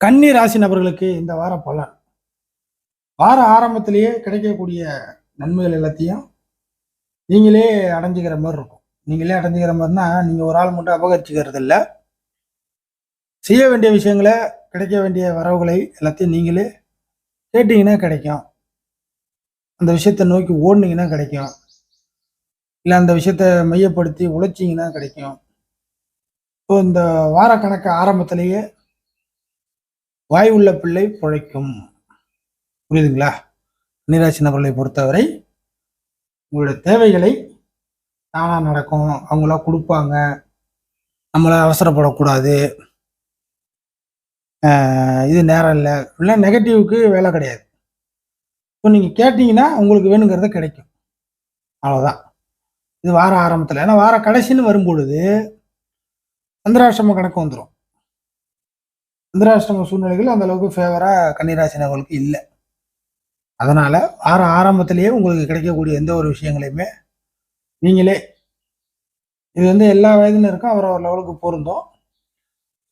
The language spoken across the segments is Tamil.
கன்னி ராசி நபர்களுக்கு இந்த வார பலன். வார ஆரம்பத்திலேயே கிடைக்கக்கூடிய நன்மைகள் எல்லாத்தையும் நீங்களே அடைஞ்சுக்கிற மாதிரி இருக்கும். நீங்களே அடைஞ்சுக்கிற மாதிரினா, நீங்க ஒரு ஆள் மட்டும் அபகரிச்சுக்கிறது இல்லை. செய்ய வேண்டிய விஷயங்களை, கிடைக்க வேண்டிய வரவுகளை எல்லாத்தையும் நீங்களே கேட்டீங்கன்னா கிடைக்கும். அந்த விஷயத்தை நோக்கி ஓடுனீங்கன்னா கிடைக்கும். இல்லை அந்த விஷயத்த மையப்படுத்தி உழைச்சிங்கன்னா கிடைக்கும். இப்போ இந்த வார கணக்கு ஆரம்பத்திலேயே வாய் உள்ள பிள்ளை பிழைக்கும். புரியுதுங்களா? கன்னிராசி நபர்களை பொறுத்தவரை உங்களுடைய தேவைகளை தானா நடக்கும். அவங்களா கொடுப்பாங்க. நம்மள அவசரப்படக்கூடாது. இது நேரம் இல்லை இல்லை நெகட்டிவ்க்கு வேலை கிடையாது. இப்போ நீங்கள் கேட்டீங்கன்னா உங்களுக்கு வேணுங்கிறத கிடைக்கும். அவ்வளோதான். இது வார ஆரம்பத்தில். ஏன்னா வார கடைசின்னு வரும்பொழுது சந்திராஷ்டம கணக்கு வந்துடும். சந்திராஷ்டம சூழ்நிலைகள் அந்த அளவுக்கு ஃபேவராக கன்னிராசி நபர்களுக்கு இல்லை. அதனால வார ஆரம்பத்திலேயே உங்களுக்கு கிடைக்கக்கூடிய எந்த ஒரு விஷயங்களையுமே நீங்களே, இது எல்லா வயதினருக்கும் அவரவர் லெவலுக்கு பொருந்தும்.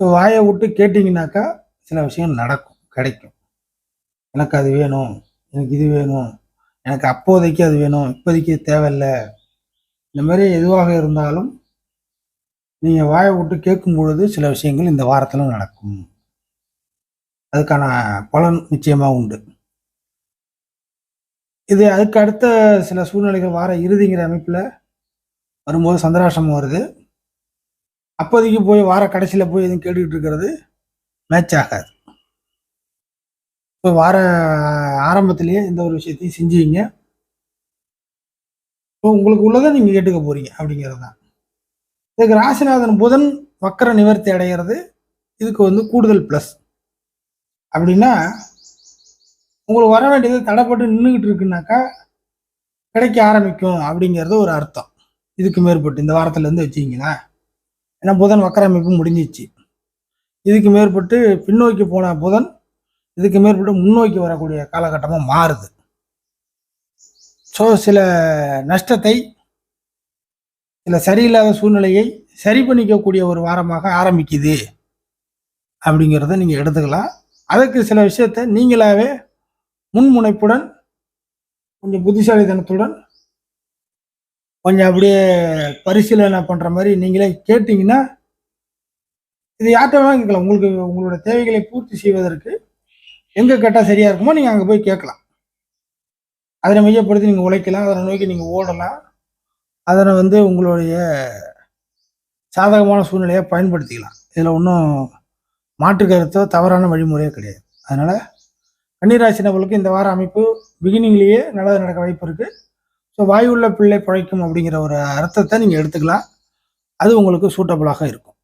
ஸோ வாயை விட்டு கேட்டிங்கனாக்கா சில விஷயம் நடக்கும், கிடைக்கும். எனக்கு அது வேணும், எனக்கு இது வேணும், எனக்கு அப்போதைக்கு அது வேணும், இப்போதைக்கு தேவையில்லை. இந்த மாதிரி எதுவாக இருந்தாலும் நீங்கள் வாயை விட்டு கேட்கும் பொழுது சில விஷயங்கள் இந்த வாரத்தில் நடக்கும். அதுக்கான பலன் நிச்சயமாக உண்டு. இது அதுக்கு அடுத்த சில சூழ்நிலைகள் வார இறுதிங்கிற அமைப்பில் வரும்போது சந்திராஷ்டமம் வருது. அப்போதைக்கு போய் வார கடைசியில் போய் எதுவும் கேட்டுக்கிட்டு இருக்கிறது மேட்ச் ஆகாது. இப்போ வார ஆரம்பத்திலேயே இந்த ஒரு விஷயத்தையும் செஞ்சீங்க. இப்போ உங்களுக்கு உள்ளதை நீங்கள் கேட்டுக்க போறீங்க அப்படிங்கிறது தான். இதுக்கு ராசிநாதன் புதன் வக்கர நிவர்த்தி அடைகிறது இதுக்கு கூடுதல் ப்ளஸ். அப்படின்னா உங்களுக்கு வர வேண்டியது தடைப்பட்டு நின்றுக்கிட்டு இருக்குனாக்கா கிடைக்க ஆரம்பிக்கும் அப்படிங்கிறது ஒரு அர்த்தம். இதுக்கு மேற்பட்டு இந்த வாரத்துலேருந்து வச்சிங்கன்னா, ஏன்னா புதன் வக்கர அமைப்பு முடிஞ்சிச்சு. இதுக்கு மேற்பட்டு பின்னோக்கி போன புதன் இதுக்கு மேற்பட்டு முன்னோக்கி வரக்கூடிய காலகட்டமாக மாறுது. ஸோ சில நஷ்டத்தை, சில சரியில்லாத சூழ்நிலையை சரி பண்ணிக்கக்கூடிய ஒரு வாரமாக ஆரம்பிக்குது அப்படிங்கிறத நீங்கள் எடுத்துக்கலாம். அதுக்கு சில விஷயத்தை நீங்களாவே முன்முனைப்புடன், கொஞ்சம் புத்திசாலித்தனத்துடன், கொஞ்சம் அப்படியே பரிசீலனை பண்ணுற மாதிரி நீங்களே கேட்டிங்கன்னா, இது யார்கிட்ட வேணாலும் கேட்கலாம். உங்களுக்கு உங்களோட தேவைகளை பூர்த்தி செய்வதற்கு எங்கே கேட்டால் சரியாக இருக்குமோ நீங்கள் அங்கே போய் கேட்கலாம். அதனை மையப்படுத்தி நீங்கள் உழைக்கலாம். அதனை நோக்கி நீங்கள் ஓடலாம். அதனை உங்களுடைய சாதகமான சூழ்நிலையை பயன்படுத்திக்கலாம். இதில் ஒன்றும் மாற்று கருத்தோ தவறான வழிமுறையோ கிடையாது. அதனால் கன்னிராசி நபர்களுக்கு இந்த வார அமைப்பு பிகினிங்லேயே நல்லது நடக்க வாய்ப்பு இருக்குது. ஸோ வாயுள்ள பிள்ளை பிழைக்கும் அப்படிங்கிற ஒரு அர்த்தத்தை நீங்கள் எடுத்துக்கலாம். அது உங்களுக்கு சூட்டபுளாக இருக்கும்.